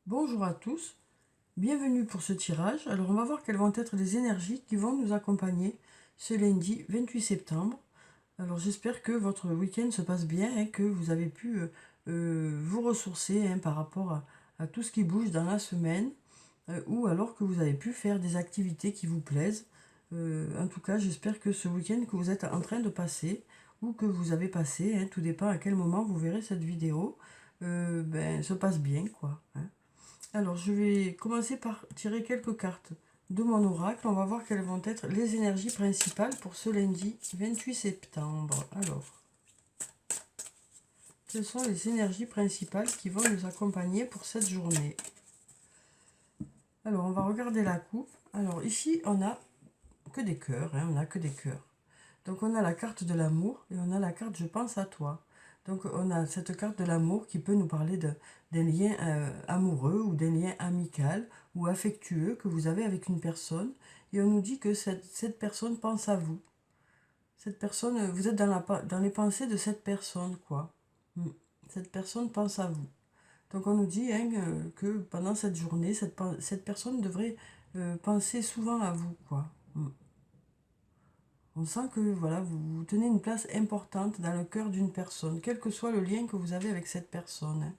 Bonjour à tous, bienvenue pour ce tirage. Alors on va voir quelles vont être les énergies qui vont nous accompagner ce lundi 28 septembre. Alors j'espère que votre week-end se passe bien et que vous avez pu vous ressourcer par rapport à tout ce qui bouge dans la semaine ou alors que vous avez pu faire des activités qui vous plaisent. En tout cas, j'espère que ce week-end que vous êtes en train de passer ou que vous avez passé, tout dépend à quel moment vous verrez cette vidéo, se passe bien quoi. Alors, je vais commencer par tirer quelques cartes de mon oracle. On va voir quelles vont être les énergies principales pour ce lundi 28 septembre. Alors, quelles sont les énergies principales qui vont nous accompagner pour cette journée? Alors, on va regarder la coupe. Alors, ici, on n'a que des cœurs. On n'a que des cœurs. Donc, on a la carte de l'amour et on a la carte « Je pense à toi ». Donc, on a cette carte de l'amour qui peut nous parler d'un lien amoureux ou d'un lien amical ou affectueux que vous avez avec une personne. Et on nous dit que cette personne pense à vous. Cette personne, vous êtes dans les pensées de cette personne, quoi. Cette personne pense à vous. Donc, on nous dit que pendant cette journée, cette personne devrait penser souvent à vous, quoi. On sent que voilà, vous tenez une place importante dans le cœur d'une personne, quel que soit le lien que vous avez avec cette personne.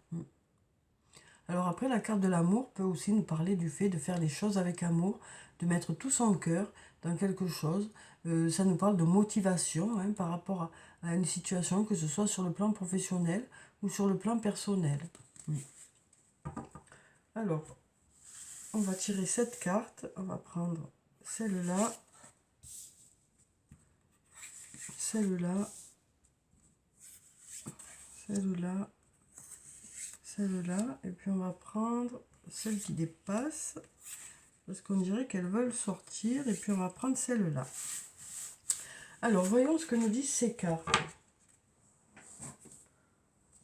Alors après, la carte de l'amour peut aussi nous parler du fait de faire les choses avec amour, de mettre tout son cœur dans quelque chose. Ça nous parle de motivation par rapport à une situation, que ce soit sur le plan professionnel ou sur le plan personnel. Alors, on va tirer cette carte, on va prendre celle-là, celle-là, celle-là, celle-là, et puis on va prendre celle qui dépasse, parce qu'on dirait qu'elles veulent sortir, et puis on va prendre celle-là. Alors, voyons ce que nous disent ces cartes.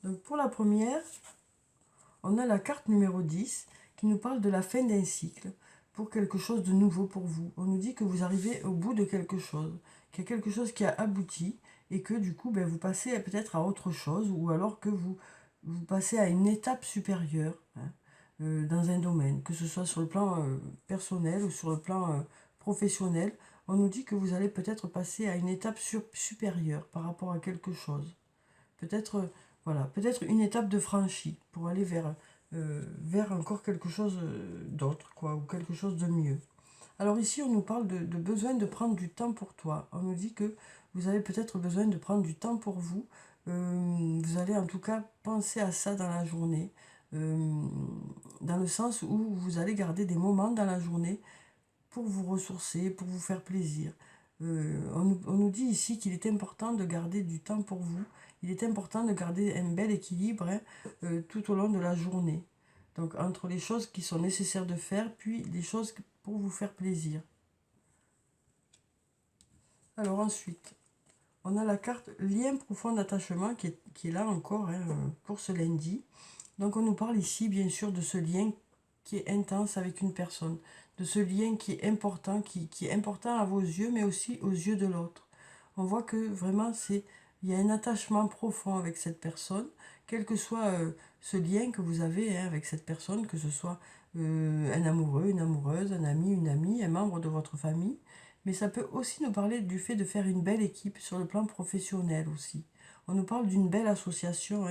Donc, pour la première, on a la carte numéro 10, qui nous parle de la fin d'un cycle, pour quelque chose de nouveau pour vous. On nous dit que vous arrivez au bout de quelque chose, qu'il y a quelque chose qui a abouti, et que du coup, vous passez peut-être à autre chose, ou alors que vous passez à une étape supérieure dans un domaine, que ce soit sur le plan personnel ou sur le plan professionnel. On nous dit que vous allez peut-être passer à une étape supérieure par rapport à quelque chose. Peut-être voilà, peut-être une étape de franchie pour aller vers encore quelque chose d'autre, quoi, ou quelque chose de mieux. Alors ici, on nous parle de besoin de prendre du temps pour toi. On nous dit que vous avez peut-être besoin de prendre du temps pour vous. Vous allez en tout cas penser à ça dans la journée, dans le sens où vous allez garder des moments dans la journée pour vous ressourcer, pour vous faire plaisir. On nous dit ici qu'il est important de garder du temps pour vous. Il est important de garder un bel équilibre tout au long de la journée. Donc entre les choses qui sont nécessaires de faire, puis les choses pour vous faire plaisir. Alors ensuite, on a la carte lien profond d'attachement qui est là encore pour ce lundi. Donc on nous parle ici bien sûr de ce lien qui est intense avec une personne, de ce lien qui est important, qui est important à vos yeux, mais aussi aux yeux de l'autre. On voit que vraiment il y a un attachement profond avec cette personne, quel que soit ce lien que vous avez avec cette personne, que ce soit un amoureux, une amoureuse, un ami, une amie, un membre de votre famille. Mais ça peut aussi nous parler du fait de faire une belle équipe sur le plan professionnel aussi. On nous parle d'une belle association,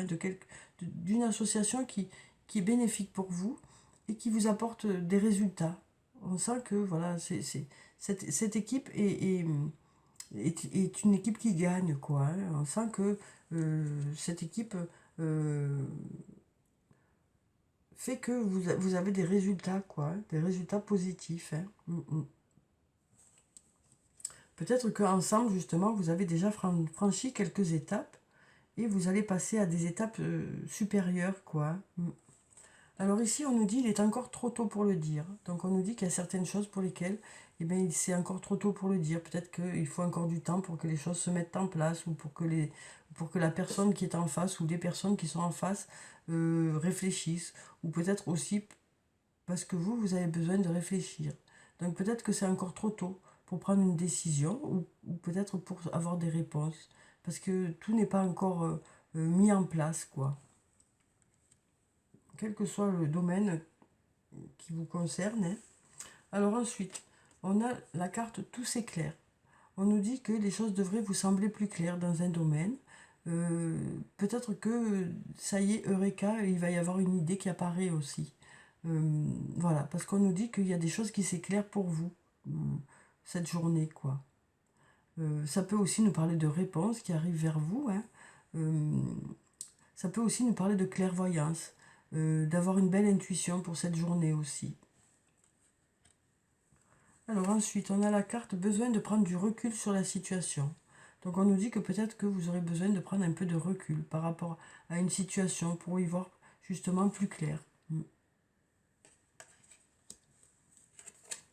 d'une association qui est bénéfique pour vous et qui vous apporte des résultats. On sent que voilà, cette équipe est une équipe qui gagne, quoi. On sent que cette équipe fait que vous avez des résultats, quoi, des résultats positifs. Peut-être qu'ensemble, justement, vous avez déjà franchi quelques étapes et vous allez passer à des étapes supérieures, quoi. Alors ici, on nous dit qu'il est encore trop tôt pour le dire. Donc on nous dit qu'il y a certaines choses pour lesquelles c'est encore trop tôt pour le dire. Peut-être qu'il faut encore du temps pour que les choses se mettent en place ou pour que la personne qui est en face ou les personnes qui sont en face réfléchissent. Ou peut-être aussi parce que vous avez besoin de réfléchir. Donc peut-être que c'est encore trop tôt pour prendre une décision ou peut-être pour avoir des réponses. Parce que tout n'est pas encore mis en place, quoi. Quel que soit le domaine qui vous concerne. Hein. Alors ensuite, on a la carte tout s'éclaire. On nous dit que les choses devraient vous sembler plus claires dans un domaine. Peut-être que ça y est, Eureka, il va y avoir une idée qui apparaît aussi. Voilà, parce qu'on nous dit qu'il y a des choses qui s'éclairent pour vous cette journée, quoi. Ça peut aussi nous parler de réponses qui arrivent vers vous. Hein. Ça peut aussi nous parler de clairvoyance, d'avoir une belle intuition pour cette journée aussi. Alors ensuite, on a la carte besoin de prendre du recul sur la situation. Donc on nous dit que peut-être que vous aurez besoin de prendre un peu de recul par rapport à une situation pour y voir justement plus clair.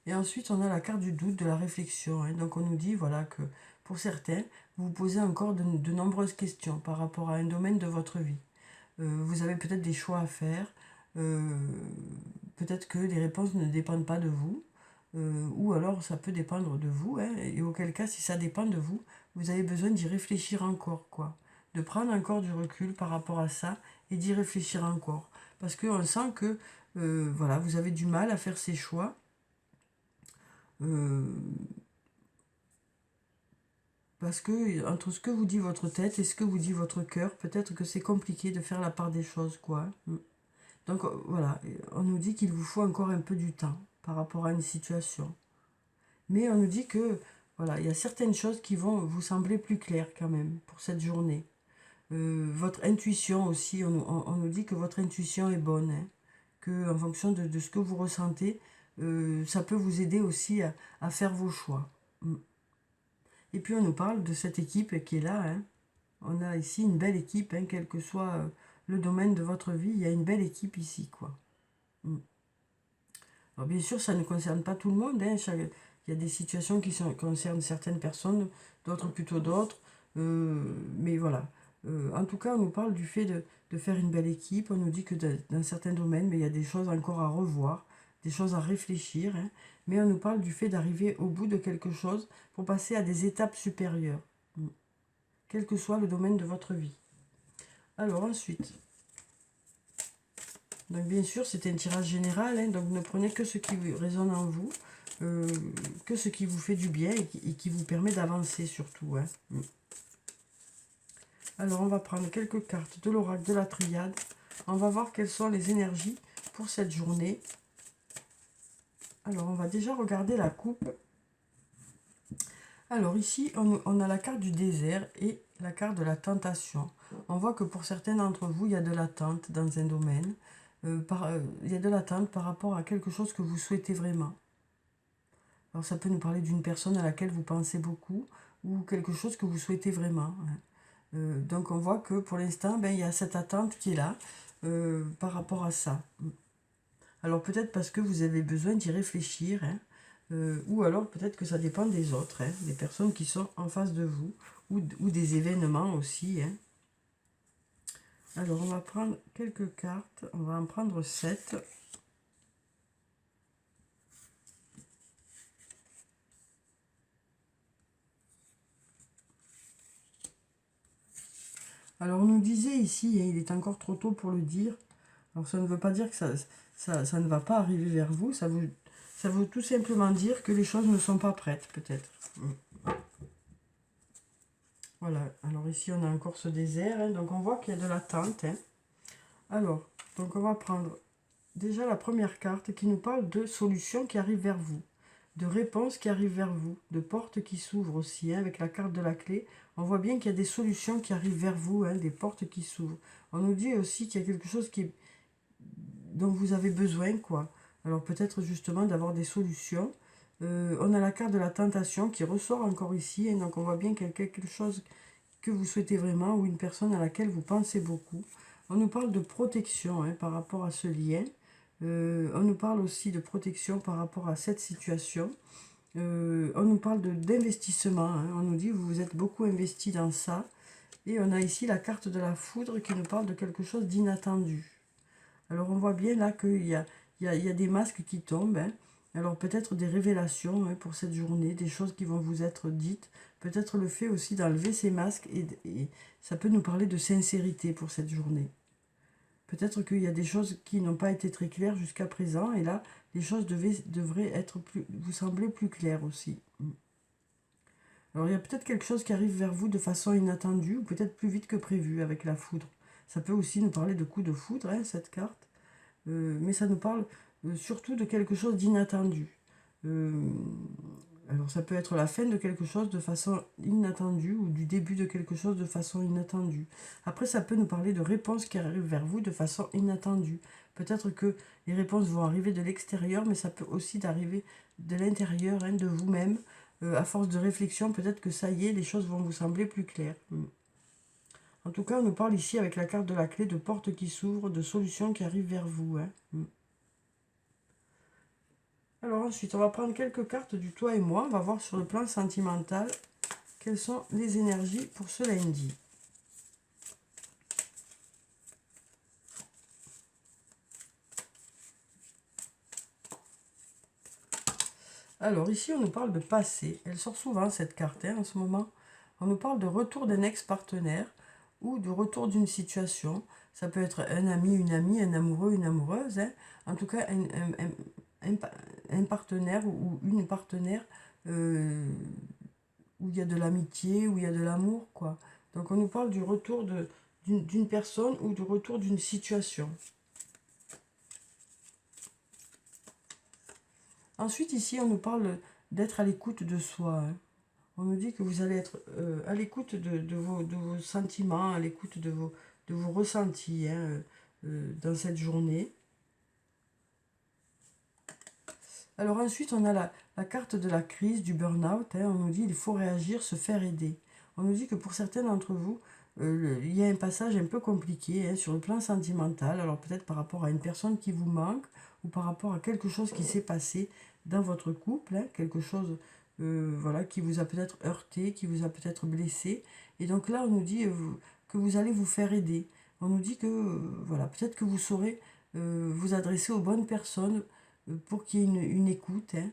Et ensuite, on a la carte du doute, de la réflexion. Hein. Donc on nous dit voilà, que pour certains, vous vous posez encore de nombreuses questions par rapport à un domaine de votre vie. Vous avez peut-être des choix à faire. Peut-être que les réponses ne dépendent pas de vous. Ou alors ça peut dépendre de vous. Hein. Et auquel cas, si ça dépend de vous, vous avez besoin d'y réfléchir encore, quoi. De prendre encore du recul par rapport à ça et d'y réfléchir encore. Parce qu'on sent que voilà, vous avez du mal à faire ces choix. Parce que entre ce que vous dit votre tête et ce que vous dit votre cœur, peut-être que c'est compliqué de faire la part des choses, quoi. Donc voilà, on nous dit qu'il vous faut encore un peu du temps par rapport à une situation. Mais on nous dit que voilà, il y a certaines choses qui vont vous sembler plus claires quand même pour cette journée. Votre intuition aussi, on nous dit que votre intuition est bonne, hein, que en fonction de ce que vous ressentez, ça peut vous aider aussi à faire vos choix. Et puis on nous parle de cette équipe qui est là. Hein. On a ici une belle équipe, hein, quel que soit le domaine de votre vie, il y a une belle équipe ici, quoi. Alors bien sûr, ça ne concerne pas tout le monde. Hein. Il y a des situations qui concernent certaines personnes, d'autres plutôt d'autres. Mais voilà. En tout cas, on nous parle du fait de faire une belle équipe. On nous dit que dans certains domaines, mais il y a des choses encore à revoir, des choses à réfléchir. Hein. Mais on nous parle du fait d'arriver au bout de quelque chose pour passer à des étapes supérieures. Quel que soit le domaine de votre vie. Alors ensuite, donc bien sûr c'est un tirage général, hein, donc ne prenez que ce qui résonne en vous, que ce qui vous fait du bien et qui vous permet d'avancer surtout. Hein. Alors on va prendre quelques cartes de l'oracle de la triade, on va voir quelles sont les énergies pour cette journée. Alors on va déjà regarder la coupe. Alors ici, on a la carte du désert et la carte de la tentation. On voit que pour certains d'entre vous, il y a de l'attente dans un domaine. Il y a de l'attente par rapport à quelque chose que vous souhaitez vraiment. Alors ça peut nous parler d'une personne à laquelle vous pensez beaucoup ou quelque chose que vous souhaitez vraiment. Donc on voit que pour l'instant, il y a cette attente qui est là par rapport à ça. Alors peut-être parce que vous avez besoin d'y réfléchir, hein. Ou alors peut-être que ça dépend des autres, hein, des personnes qui sont en face de vous, ou des événements aussi. Hein. Alors on va prendre quelques cartes, on va en prendre 7. Alors on nous disait ici, hein, il est encore trop tôt pour le dire, alors ça ne veut pas dire que ça ne va pas arriver vers vous, ça veut tout simplement dire que les choses ne sont pas prêtes, peut-être. Voilà, alors ici on a encore ce désert, hein, donc on voit qu'il y a de l'attente. Hein. Alors, donc on va prendre déjà la première carte qui nous parle de solutions qui arrivent vers vous, de réponses qui arrivent vers vous, de portes qui s'ouvrent aussi, hein, avec la carte de la clé. On voit bien qu'il y a des solutions qui arrivent vers vous, hein, des portes qui s'ouvrent. On nous dit aussi qu'il y a quelque chose dont vous avez besoin, quoi. Alors peut-être justement d'avoir des solutions. On a la carte de la tentation qui ressort encore ici, hein, donc on voit bien qu'il y a quelque chose que vous souhaitez vraiment ou une personne à laquelle vous pensez beaucoup. On nous parle de protection, hein, par rapport à ce lien. On nous parle aussi de protection par rapport à cette situation. On nous parle d'investissement. Hein. On nous dit que vous vous êtes beaucoup investi dans ça. Et on a ici la carte de la foudre qui nous parle de quelque chose d'inattendu. Alors on voit bien là qu'il y a des masques qui tombent. Hein. Alors peut-être des révélations, hein, pour cette journée, des choses qui vont vous être dites. Peut-être le fait aussi d'enlever ces masques et ça peut nous parler de sincérité pour cette journée. Peut-être qu'il y a des choses qui n'ont pas été très claires jusqu'à présent, et là, les choses devraient être vous sembler plus claires aussi. Alors, il y a peut-être quelque chose qui arrive vers vous de façon inattendue, ou peut-être plus vite que prévu avec la foudre. Ça peut aussi nous parler de coups de foudre, hein, cette carte. Mais ça nous parle surtout de quelque chose d'inattendu. Alors ça peut être la fin de quelque chose de façon inattendue ou du début de quelque chose de façon inattendue. Après, ça peut nous parler de réponses qui arrivent vers vous de façon inattendue. Peut-être que les réponses vont arriver de l'extérieur, mais ça peut aussi arriver de l'intérieur, hein, de vous-même. À force de réflexion, peut-être que ça y est, les choses vont vous sembler plus claires. En tout cas, on nous parle ici avec la carte de la clé de portes qui s'ouvrent, de solutions qui arrivent vers vous. Hein. Alors ensuite, on va prendre quelques cartes du toi et moi. On va voir sur le plan sentimental quelles sont les énergies pour ce lundi. Alors ici, on nous parle de passé. Elle sort souvent cette carte en ce moment. On nous parle de retour d'un ex-partenaire ou de retour d'une situation. Ça peut être un ami, une amie, un amoureux, une amoureuse. Hein. En tout cas, un partenaire ou une partenaire où il y a de l'amitié, où il y a de l'amour, quoi. Donc on nous parle du retour d'une personne ou du retour d'une situation. Ensuite, ici, on nous parle d'être à l'écoute de soi. Hein. On nous dit que vous allez être à l'écoute de vos sentiments, à l'écoute de vos ressentis hein, dans cette journée. Alors ensuite, on a la carte de la crise, du burn-out. Hein. On nous dit qu'il faut réagir, se faire aider. On nous dit que pour certains d'entre vous, il y a un passage un peu compliqué hein, sur le plan sentimental. Alors peut-être par rapport à une personne qui vous manque ou par rapport à quelque chose qui s'est passé dans votre couple. Hein, quelque chose voilà, qui vous a peut-être heurté, qui vous a peut-être blessé. Et donc là, on nous dit que vous allez vous faire aider. On nous dit que voilà, peut-être que vous saurez vous adresser aux bonnes personnes pour qu'il y ait une écoute. Hein.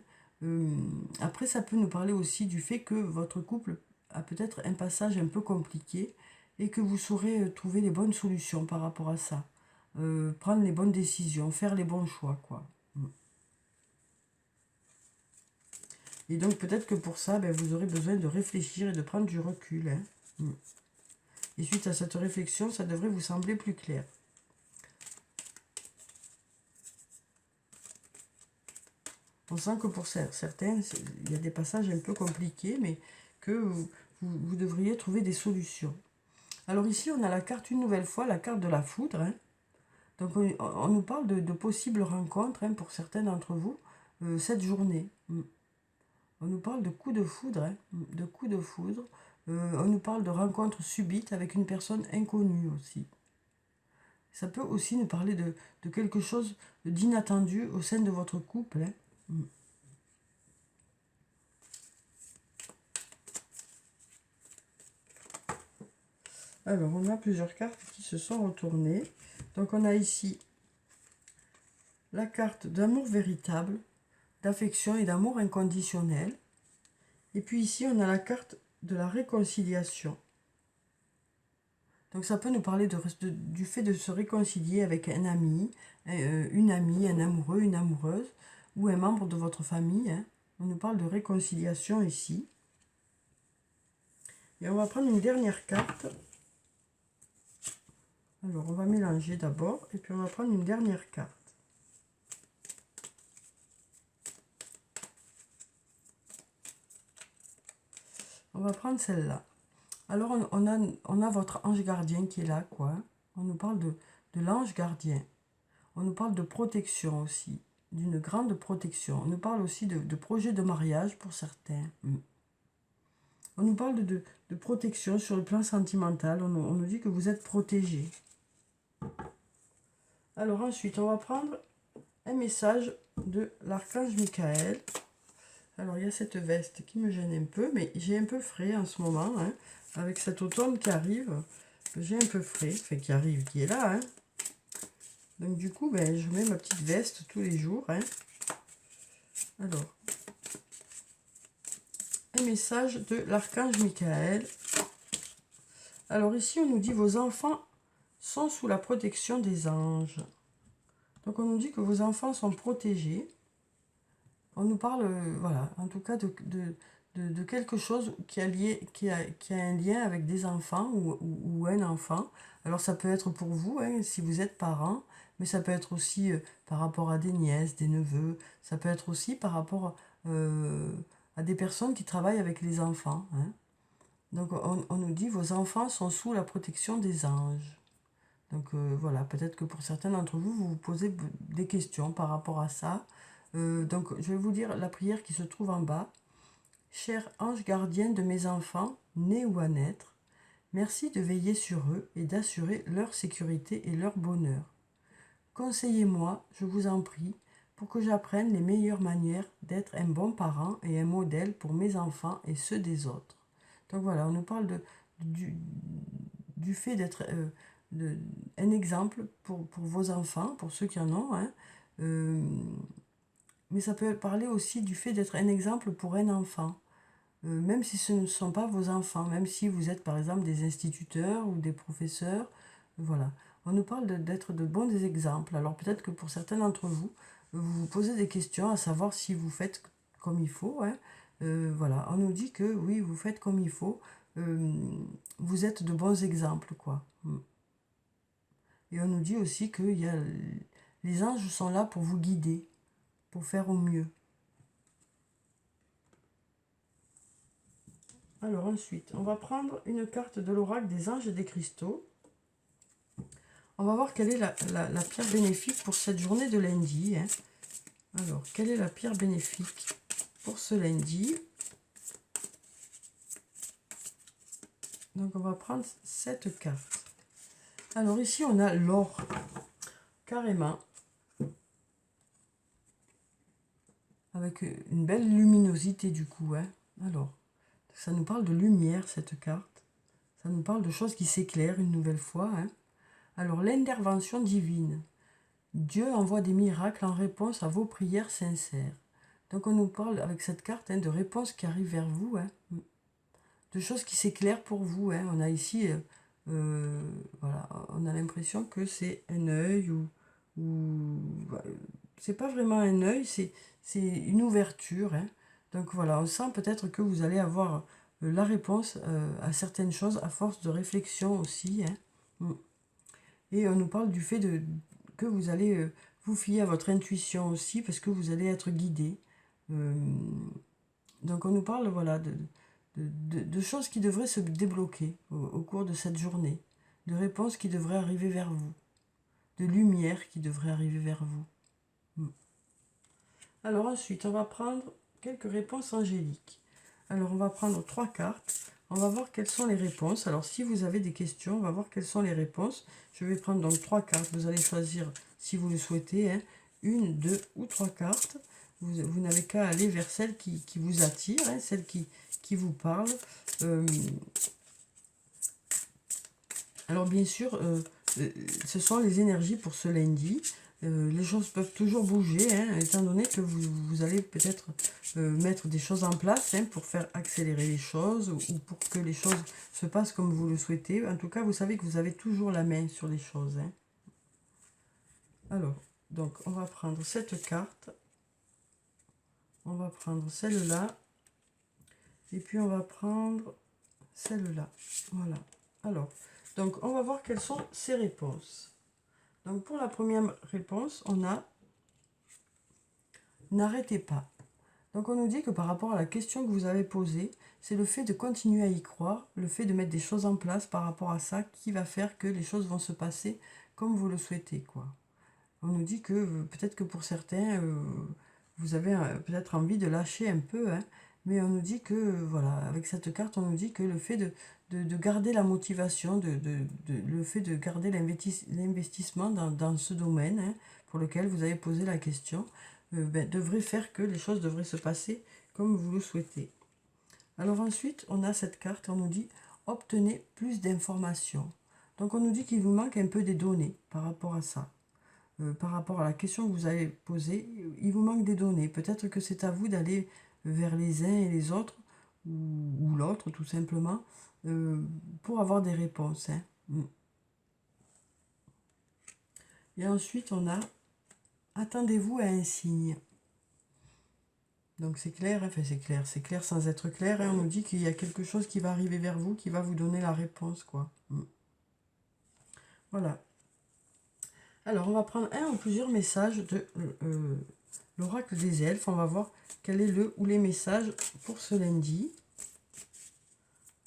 Après, ça peut nous parler aussi du fait que votre couple a peut-être un passage un peu compliqué et que vous saurez trouver les bonnes solutions par rapport à ça. Prendre les bonnes décisions, faire les bons choix, quoi. Et donc peut-être que pour ça, ben, vous aurez besoin de réfléchir et de prendre du recul. Hein. Et suite à cette réflexion, ça devrait vous sembler plus clair. On sent que pour certains, il y a des passages un peu compliqués, mais que vous devriez trouver des solutions. Alors ici, on a la carte, une nouvelle fois, la carte de la foudre. Hein. Donc on nous parle de possibles rencontres hein, pour certains d'entre vous cette journée. On nous parle de coups de foudre, hein, de coups de foudre. On nous parle de rencontres subites avec une personne inconnue aussi. Ça peut aussi nous parler de quelque chose d'inattendu au sein de votre couple. Hein. Alors, on a plusieurs cartes qui se sont retournées. Donc, on a ici la carte d'amour véritable, d'affection et d'amour inconditionnel. Et puis ici, on a la carte de la réconciliation. Donc, ça peut nous parler du fait de se réconcilier avec un ami, une amie, un amoureux, une amoureuse, ou un membre de votre famille. Hein. On nous parle de réconciliation ici. Et on va prendre une dernière carte. Alors, on va mélanger d'abord, et puis on va prendre une dernière carte. On va prendre celle-là. Alors, on a votre ange gardien qui est là, quoi. On nous parle de l'ange gardien. On nous parle de protection aussi, d'une grande protection. On nous parle aussi de projet de mariage pour certains. On nous parle de protection sur le plan sentimental. On nous dit que vous êtes protégé. Alors ensuite, on va prendre un message de l'archange Michael. Alors il y a cette veste qui me gêne un peu, mais j'ai un peu frais en ce moment. Hein, avec cet automne qui arrive, j'ai un peu frais, enfin qui est là. Hein. Donc du coup, ben, je mets ma petite veste tous les jours. Hein. Alors, un message de l'archange Michael. Alors ici, on nous dit vos enfants sont sous la protection des anges. Donc on nous dit que vos enfants sont protégés. On nous parle, voilà, en tout cas de quelque chose qui a un lien avec des enfants ou un enfant. Alors ça peut être pour vous, hein, si vous êtes parent, mais ça peut être aussi par rapport à des nièces, des neveux. Ça peut être aussi par rapport à des personnes qui travaillent avec les enfants, hein. Donc on nous dit vos enfants sont sous la protection des anges. Donc voilà, peut-être que pour certains d'entre vous, vous vous posez des questions par rapport à ça. Donc je vais vous lire la prière qui se trouve en bas. Cher ange gardien de mes enfants, nés ou à naître, merci de veiller sur eux et d'assurer leur sécurité et leur bonheur. Conseillez-moi, je vous en prie, pour que j'apprenne les meilleures manières d'être un bon parent et un modèle pour mes enfants et ceux des autres. Donc voilà, on nous parle du fait d'être un exemple pour vos enfants, pour ceux qui en ont, hein. Mais ça peut parler aussi du fait d'être un exemple pour un enfant. Même si ce ne sont pas vos enfants, même si vous êtes par exemple des instituteurs ou des professeurs, voilà. On nous parle d'être de bons exemples. Alors peut-être que pour certains d'entre vous, vous vous posez des questions à savoir si vous faites comme il faut, hein. Voilà, on nous dit que oui, vous faites comme il faut. Vous êtes de bons exemples, quoi. Et on nous dit aussi que les anges sont là pour vous guider, pour faire au mieux. Alors ensuite, on va prendre une carte de l'oracle des anges et des cristaux. On va voir quelle est la pierre bénéfique pour cette journée de lundi, hein. Alors, quelle est la pierre bénéfique pour ce lundi? Donc, on va prendre cette carte. Alors, ici, on a l'or, carrément, avec une belle luminosité du coup, hein. Alors, ça nous parle de lumière, cette carte. Ça nous parle de choses qui s'éclairent une nouvelle fois, hein. Alors, l'intervention divine. Dieu envoie des miracles en réponse à vos prières sincères. Donc on nous parle avec cette carte, hein, de réponses qui arrivent vers vous, hein, de choses qui s'éclairent pour vous, hein. On a ici, voilà, on a l'impression que c'est un œil ou c'est pas vraiment un œil, c'est une ouverture, hein. Donc voilà, on sent peut-être que vous allez avoir la réponse à certaines choses à force de réflexion aussi, hein. Et on nous parle du fait que vous allez vous fier à votre intuition aussi, parce que vous allez être guidé. Donc on nous parle, voilà, de choses qui devraient se débloquer au cours de cette journée, de réponses qui devraient arriver vers vous, de lumière qui devrait arriver vers vous. Alors ensuite, on va prendre quelques réponses angéliques. Alors on va prendre 3 cartes. On va voir quelles sont les réponses. Alors si vous avez des questions, on va voir quelles sont les réponses. Je vais prendre donc 3 cartes. Vous allez choisir, si vous le souhaitez, hein, 1, 2 ou 3 cartes. Vous n'avez qu'à aller vers celle qui vous attire, hein, celle qui vous parle. Alors bien sûr, ce sont les énergies pour ce lundi. Les choses peuvent toujours bouger, hein, étant donné que vous allez peut-être mettre des choses en place, hein, pour faire accélérer les choses ou pour que les choses se passent comme vous le souhaitez. En tout cas, vous savez que vous avez toujours la main sur les choses, hein. Alors, donc on va prendre cette carte. On va prendre celle-là. Et puis on va prendre celle-là. Voilà. Alors, donc on va voir quelles sont ces réponses. Donc pour la première réponse, on a « N'arrêtez pas ». Donc on nous dit que par rapport à la question que vous avez posée, c'est le fait de continuer à y croire, le fait de mettre des choses en place par rapport à ça qui va faire que les choses vont se passer comme vous le souhaitez, quoi. On nous dit que peut-être que pour certains, vous avez peut-être envie de lâcher un peu, hein, mais on nous dit que, voilà, avec cette carte, on nous dit que le fait de garder la motivation, le fait de garder l'investissement dans ce domaine, hein, pour lequel vous avez posé la question, devrait faire que les choses devraient se passer comme vous le souhaitez. Alors ensuite, on a cette carte, on nous dit « Obtenez plus d'informations ». Donc on nous dit qu'il vous manque un peu des données par rapport à ça. Par rapport à la question que vous avez posée, il vous manque des données. Peut-être que c'est à vous d'aller vers les uns et les autres, ou l'autre tout simplement, pour avoir des réponses, hein. Et ensuite, on a attendez-vous à un signe. Donc c'est clair, enfin c'est clair sans être clair. On nous dit qu'il y a quelque chose qui va arriver vers vous, qui va vous donner la réponse, quoi. Voilà. Alors, on va prendre un ou plusieurs messages de l'oracle des elfes. On va voir quel est le ou les messages pour ce lundi.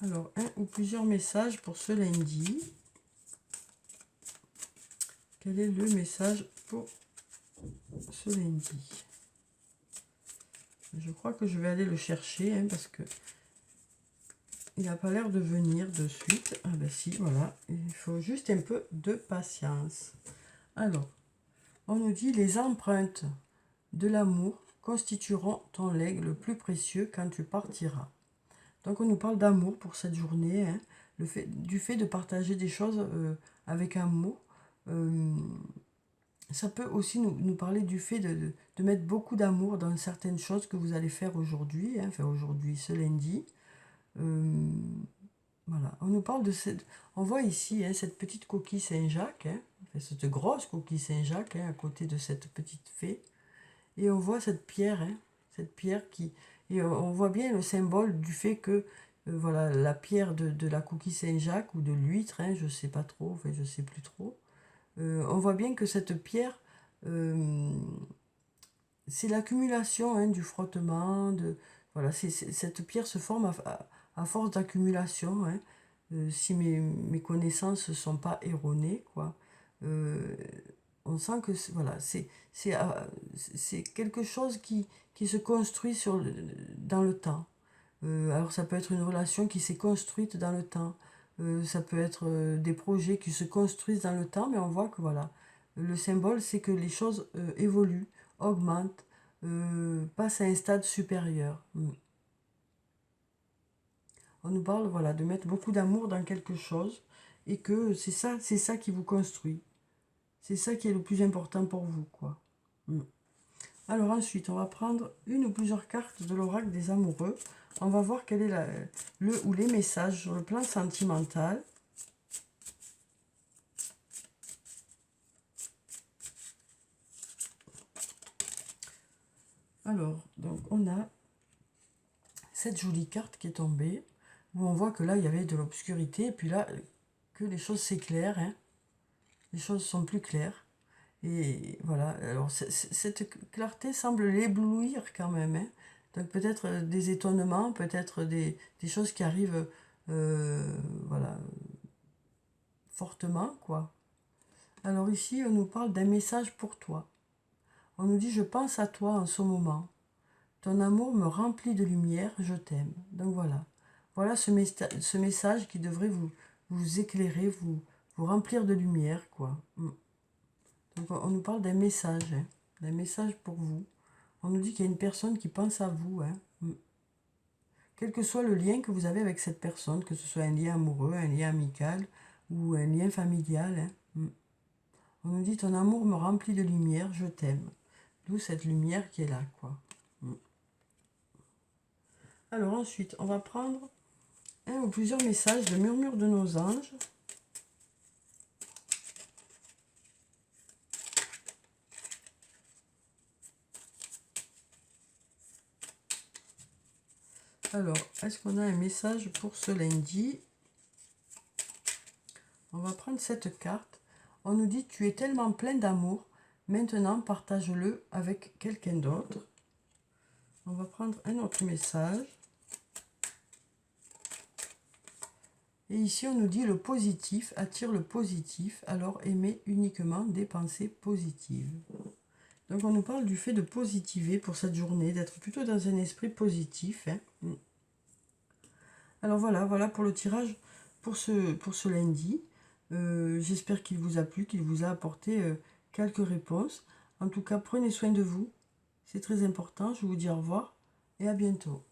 Alors, un ou plusieurs messages pour ce lundi. Quel est le message pour ce lundi? Je crois que je vais aller le chercher, parce que il n'a pas l'air de venir de suite. Ah ben si, voilà. Il faut juste un peu de patience. Alors, on nous dit les empreintes de l'amour constitueront ton legs le plus précieux quand tu partiras. Donc on nous parle d'amour pour cette journée, du fait de partager des choses avec amour. Ça peut aussi nous parler du fait de mettre beaucoup d'amour dans certaines choses que vous allez faire aujourd'hui, enfin aujourd'hui, ce lundi. Voilà, on nous parle de cette... On voit ici cette petite coquille Saint-Jacques, cette grosse coquille Saint-Jacques à côté de cette petite fée. Et on voit cette pierre qui... Et on voit bien le symbole du fait que, voilà, la pierre de la coquille Saint-Jacques ou de l'huître, je sais pas trop, enfin je sais plus trop. On voit bien que cette pierre, c'est l'accumulation du frottement, voilà, cette pierre se forme à force d'accumulation, si mes connaissances ne sont pas erronées, quoi. On sent que voilà, c'est quelque chose qui se construit dans le temps. Alors ça peut être une relation qui s'est construite dans le temps. Ça peut être des projets qui se construisent dans le temps, mais on voit que voilà, le symbole, c'est que les choses évoluent, augmentent, passent à un stade supérieur. On nous parle, voilà, de mettre beaucoup d'amour dans quelque chose et que c'est ça qui vous construit. C'est ça qui est le plus important pour vous, quoi. Alors ensuite, on va prendre une ou plusieurs cartes de l'oracle des amoureux. On va voir quel est le ou les messages sur le plan sentimental. Alors, donc on a cette jolie carte qui est tombée, où on voit que là, il y avait de l'obscurité, et puis là, que les choses s'éclairent, les choses sont plus claires. Et voilà, alors cette clarté semble l'éblouir quand même, Donc peut-être des étonnements, peut-être des choses qui arrivent, voilà, fortement, quoi. Alors ici, on nous parle d'un message pour toi. On nous dit, je pense à toi en ce moment. Ton amour me remplit de lumière, je t'aime. Donc voilà. Voilà ce message qui devrait vous éclairer, vous remplir de lumière, quoi. Donc on nous parle d'un message pour vous. On nous dit qu'il y a une personne qui pense à vous. Quel que soit le lien que vous avez avec cette personne, que ce soit un lien amoureux, un lien amical ou un lien familial. On nous dit ton amour me remplit de lumière, je t'aime. D'où cette lumière qui est là, quoi. Alors ensuite, on va prendre un ou plusieurs messages de murmure de nos anges. Alors, est-ce qu'on a un message pour ce lundi? On va prendre cette carte. On nous dit, tu es tellement plein d'amour, maintenant partage-le avec quelqu'un d'autre. On va prendre un autre message. Et ici, on nous dit, le positif attire le positif, alors aimez uniquement des pensées positives. Donc, on nous parle du fait de positiver pour cette journée, d'être plutôt dans un esprit positif. Alors voilà pour le tirage pour ce lundi. J'espère qu'il vous a plu, qu'il vous a apporté quelques réponses. En tout cas, prenez soin de vous. C'est très important. Je vous dis au revoir et à bientôt.